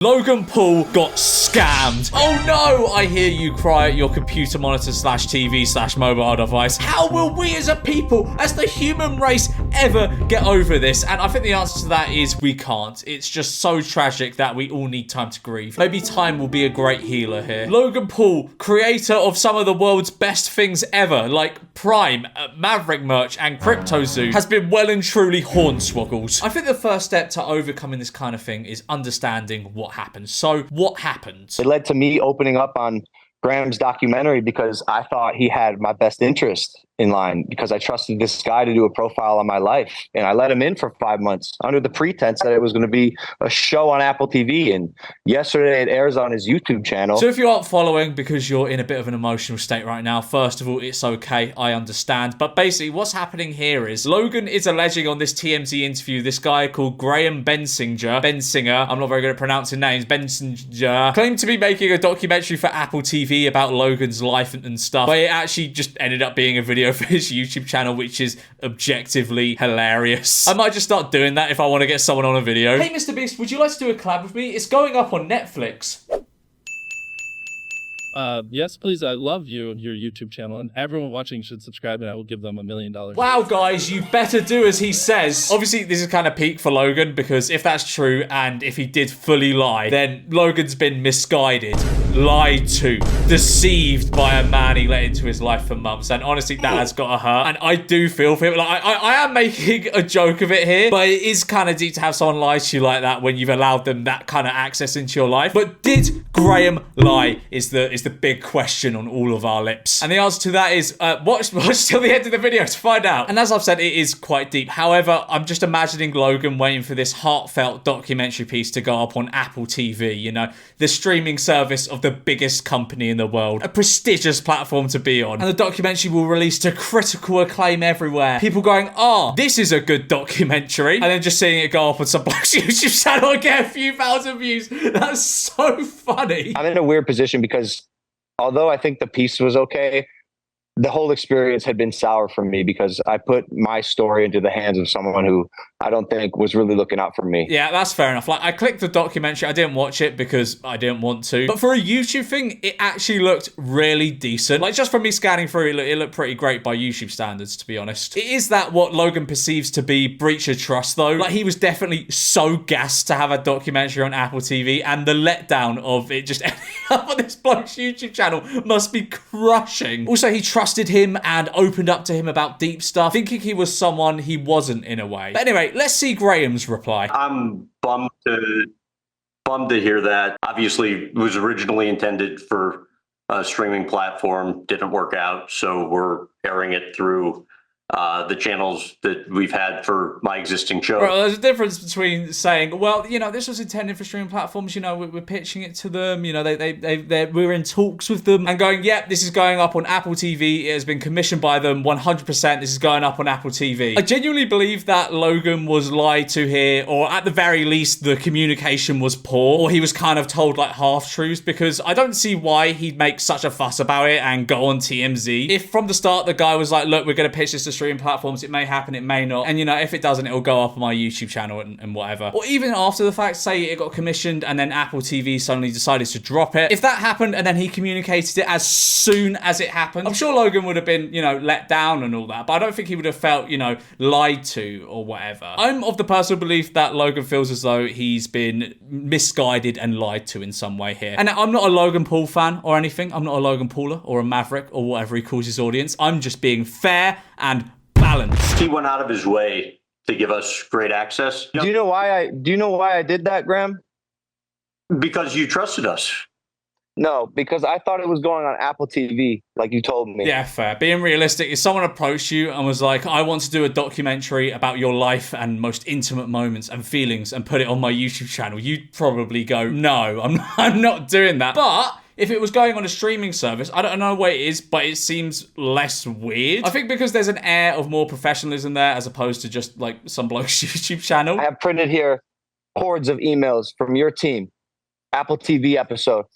Logan Paul got scammed. Oh no, I hear you cry at your computer monitor slash TV slash mobile device. How will we as a people, as the human race, ever get over this? And I think the answer to that is we can't. It's just so tragic that we all need time to grieve. Maybe time will be a great healer here. Logan Paul, creator of some of the world's best things ever, like Prime, Maverick merch, and Crypto Zoo, has been well and truly hornswoggled. I think the first step to overcoming this kind of thing is understanding what happened. So what happened? It led to me opening up on Graham's documentary because I thought he had my best interest in line, because I trusted this guy to do a profile on my life. And I let him in for 5 months under the pretense that it was going to be a show on Apple TV. And yesterday it airs on his YouTube channel. So if you aren't following because you're in a bit of an emotional state right now, first of all, it's okay. I understand. But basically what's happening here is Logan is alleging on this TMZ interview, this guy called Graham Bensinger, I'm not very good at pronouncing names, Bensinger, claimed to be making a documentary for Apple TV about Logan's life and stuff. But it actually just ended up being a video for his YouTube channel, which is objectively hilarious. I might just start doing that if I want to get someone on a video. Hey, Mr. Beast, would you like to do a collab with me? It's going up on Netflix. Yes, please. I love you and your YouTube channel, and everyone watching should subscribe, and I will give them $1 million. Wow, guys, you better do as he says. Obviously, this is kind of peak for Logan, because if that's true, and if he did fully lie, then Logan's been misguided, lied to, deceived by a man he let into his life for months, and honestly, that has got to hurt. And I do feel for him. Like, I am making a joke of it here, but it is kind of deep to have someone lie to you like that when you've allowed them that kind of access into your life. But did Graham lie is the big question on all of our lips. And the answer to that is watch till the end of the video to find out. And as I've said, it is quite deep. However, I'm just imagining Logan waiting for this heartfelt documentary piece to go up on Apple TV, you know, the streaming service of the biggest company in the world, a prestigious platform to be on. And the documentary will release to critical acclaim everywhere. People going, oh, this is a good documentary. And then just seeing it go up on some bloke's YouTube channel and get a few thousand views. That's so funny. I'm in a weird position because although I think the piece was okay, the whole experience had been sour for me because I put my story into the hands of someone who I don't think was really looking out for me. Yeah, that's fair enough. Like, I clicked the documentary. I didn't watch it because I didn't want to. But for a YouTube thing, it actually looked really decent. Like, just from me scanning through, it looked pretty great by YouTube standards, to be honest. It is that what Logan perceives to be breach of trust, though. Like, he was definitely so gassed to have a documentary on Apple TV, and the letdown of it just ending up on this bloke's YouTube channel must be crushing. Also, he trusted him and opened up to him about deep stuff, thinking he was someone he wasn't in a way. But anyway, let's see Graham's reply. I'm bummed to hear that. Obviously, it was originally intended for a streaming platform, didn't work out, so we're airing it through the channels that we've had for my existing show. Well, there's a difference between saying, well, you know, this was intended for streaming platforms, you know, we're pitching it to them, you know, we're in talks with them, and going, yep, this is going up on Apple TV, it has been commissioned by them, 100% this is going up on Apple TV. I genuinely believe that Logan was lied to here, or at the very least, the communication was poor, or he was kind of told like half-truths, because I don't see why he'd make such a fuss about it and go on TMZ. If from the start the guy was like, look, we're going to pitch this to streaming platforms, it may happen, it may not, and you know, if it doesn't, it'll go up on my YouTube channel and whatever. Or even after the fact, say it got commissioned and then Apple TV suddenly decided to drop it. If that happened and then he communicated it as soon as it happened, I'm sure Logan would have been, you know, let down and all that, but I don't think he would have felt, you know, lied to or whatever. I'm of the personal belief that Logan feels as though he's been misguided and lied to in some way here. And I'm not a Logan Paul fan or anything. I'm not a Logan Pauler or a Maverick or whatever he calls his audience. I'm just being fair and balanced. He went out of his way to give us great access. Do you know why I did that, Graham? Because you trusted us. No, because I thought it was going on Apple TV, like you told me. Yeah, fair. Being realistic, if someone approached you and was like, I want to do a documentary about your life and most intimate moments and feelings and put it on my YouTube channel, you'd probably go, no, I'm not doing that. But if it was going on a streaming service, I don't know what it is, but it seems less weird. I think because there's an air of more professionalism there as opposed to just like some bloke's YouTube channel. I have printed here hordes of emails from your team. Apple TV episode,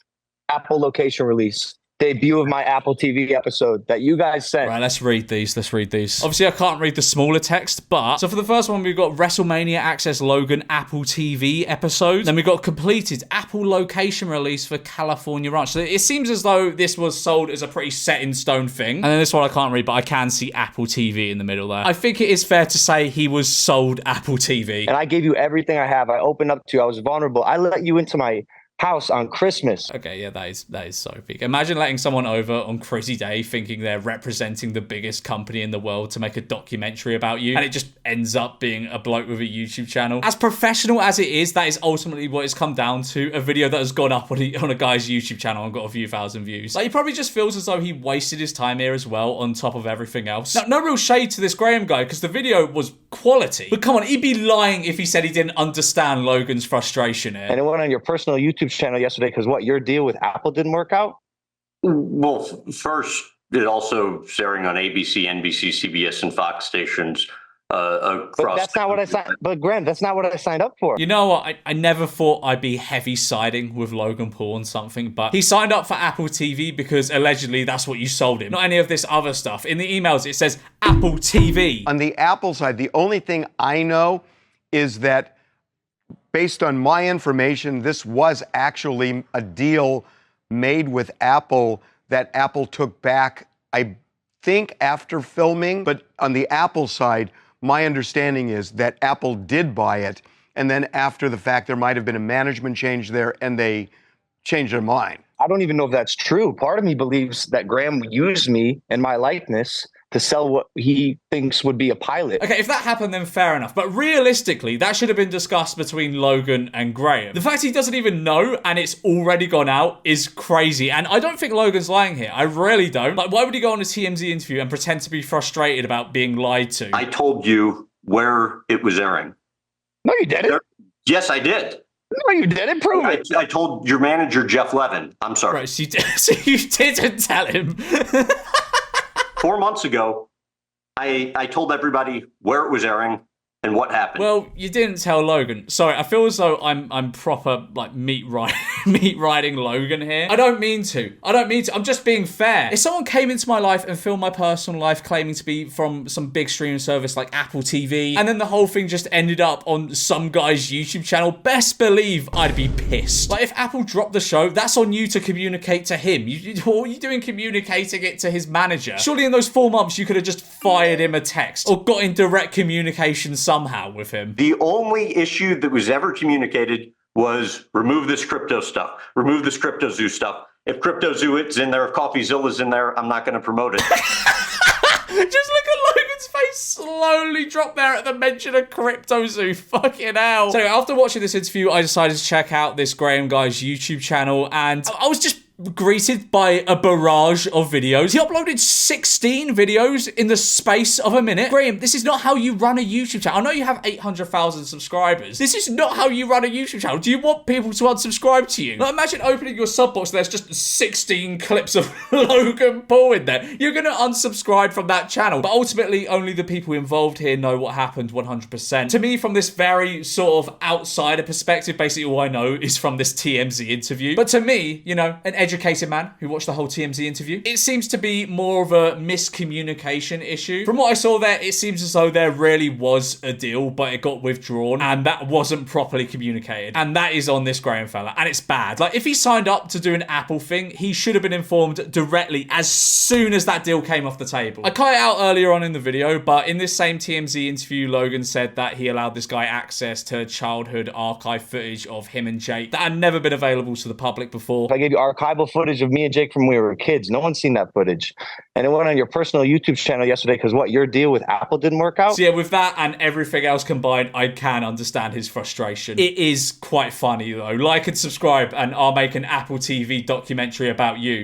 Apple location release, debut of my Apple TV episode that you guys sent. Right, let's read these. Obviously, I can't read the smaller text, but... So for the first one, we've got WrestleMania Access Logan Apple TV episode. Then we got completed Apple location release for California Ranch. So it seems as though this was sold as a pretty set-in-stone thing. And then this one I can't read, but I can see Apple TV in the middle there. I think it is fair to say he was sold Apple TV. And I gave you everything I have. I opened up to you. I was vulnerable. I let you into my house on Christmas. Okay, yeah, that is so peak. Imagine letting someone over on Crazy Day thinking they're representing the biggest company in the world to make a documentary about you, and it just ends up being a bloke with a YouTube channel. As professional as it is, that is ultimately what it's come down to, a video that has gone up on a guy's YouTube channel and got a few thousand views. Like, he probably just feels as though he wasted his time here as well, on top of everything else. Now, no real shade to this Graham guy, because the video was quality, but come on, he'd be lying if he said he didn't understand Logan's frustration here. And it went on your personal YouTube channel yesterday because what, your deal with Apple didn't work out? Well, first, it also airing on ABC, NBC, CBS, and Fox stations across. But that's not what I signed. But Graham, that's not what I signed up for. You know what? I never thought I'd be heavy siding with Logan Paul on something, but he signed up for Apple TV because allegedly that's what you sold him. Not any of this other stuff. In the emails, it says Apple TV. On the Apple side, the only thing I know is that based on my information, this was actually a deal made with Apple that Apple took back, I think, after filming. But on the Apple side, my understanding is that Apple did buy it. And then after the fact, there might have been a management change there and they changed their mind. I don't even know if that's true. Part of me believes that Graham used me and my likeness to sell what he thinks would be a pilot. Okay, if that happened, then fair enough. But realistically, that should have been discussed between Logan and Graham. The fact he doesn't even know and it's already gone out is crazy. And I don't think Logan's lying here. I really don't. Like, why would he go on a TMZ interview and pretend to be frustrated about being lied to? I told you where it was airing. No, you didn't. Yes, I did. No, you didn't. Prove it. I told your manager, Jeff Levin. I'm sorry. Right, so you didn't tell him. 4 months ago, I told everybody where it was airing and what happened. Well, you didn't tell Logan. Sorry, I feel as though I'm proper like meat riding Logan here. I don't mean to. I'm just being fair. If someone came into my life and filmed my personal life claiming to be from some big streaming service like Apple TV, and then the whole thing just ended up on some guy's YouTube channel, best believe I'd be pissed. Like, if Apple dropped the show, that's on you to communicate to him. What are you doing communicating it to his manager? Surely in those 4 months you could have just fired him a text or got in direct communication somehow with him. The only issue that was ever communicated was remove this crypto stuff, remove this CryptoZoo stuff. If CryptoZoo is in there, if CoffeeZilla is in there, I'm not going to promote it. Just look at Logan's face slowly drop there at the mention of CryptoZoo. Fucking hell. So after watching this interview, I decided to check out this Graham guy's YouTube channel, and I was just greeted by a barrage of videos. He uploaded 16 videos in the space of a minute. Graham, this is not how you run a YouTube channel. I know you have 800,000 subscribers. This is not how you run a YouTube channel. Do you want people to unsubscribe to you? Now imagine opening your sub box and there's just 16 clips of Logan Paul in there. You're going to unsubscribe from that channel. But ultimately, only the people involved here know what happened 100%. To me, from this very sort of outsider perspective, basically all I know is from this TMZ interview. But to me, you know, an educated man who watched the whole TMZ interview, it seems to be more of a miscommunication issue. From what I saw there, it seems as though there really was a deal, but it got withdrawn and that wasn't properly communicated. And that is on this Graham fella, and it's bad. Like, if he signed up to do an Apple thing, he should have been informed directly as soon as that deal came off the table. I cut it out earlier on in the video, but in this same TMZ interview, Logan said that he allowed this guy access to childhood archive footage of him and Jake that had never been available to the public before. I gave you archival footage of me and Jake from when we were kids. No one's seen that footage. And it went on your personal YouTube channel yesterday because what, your deal with Apple didn't work out? So yeah, with that and everything else combined, I can understand his frustration. It is quite funny though. Like and subscribe and I'll make an Apple TV documentary about you.